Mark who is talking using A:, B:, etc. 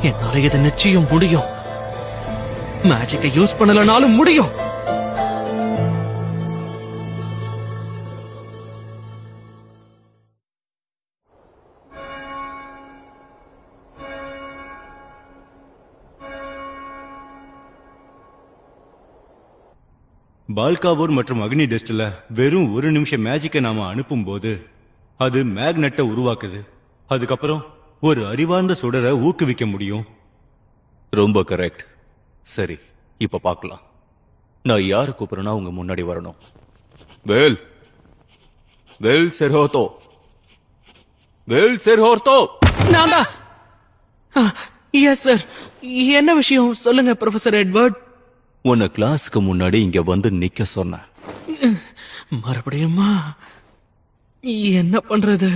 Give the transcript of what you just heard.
A: என்னால இதை நிச்சயம் முடியும். மேஜிக்கை யூஸ் பண்ணலனாலும் முடியும்.
B: பால்காவூர் மற்றும் அக்னி டெஸ்ட்ல வெறும் ஒரு நிமிஷம் மேஜிக்கை நாம அனுப்பும் போது அது மேக்னெட்டை உருவாக்குது. அதுக்கப்புறம் ஒரு அறிவார்ந்த சுடரை ஊக்குவிக்க முடியும்.
C: ரொம்ப கரெக்ட். சரி, இப்ப பார்க்கலாம். நான் யாரை கூப்பிடுறேன்னா உங்க முன்னாடி வரணும். வேல் வேல் செர்ஹோர்த்தோ, வேல் செர்ஹோர்த்தோ.
A: நான் தான். Yes sir. என்ன விஷயம் சொல்லுங்க ப்ரொஃபசர் எட்வர்ட்.
C: உன்னை கிளாஸ்க்கு முன்னாடி இங்க வந்து நிக்க சொன்ன.
A: மறுபடியுமா? என்ன பண்றது?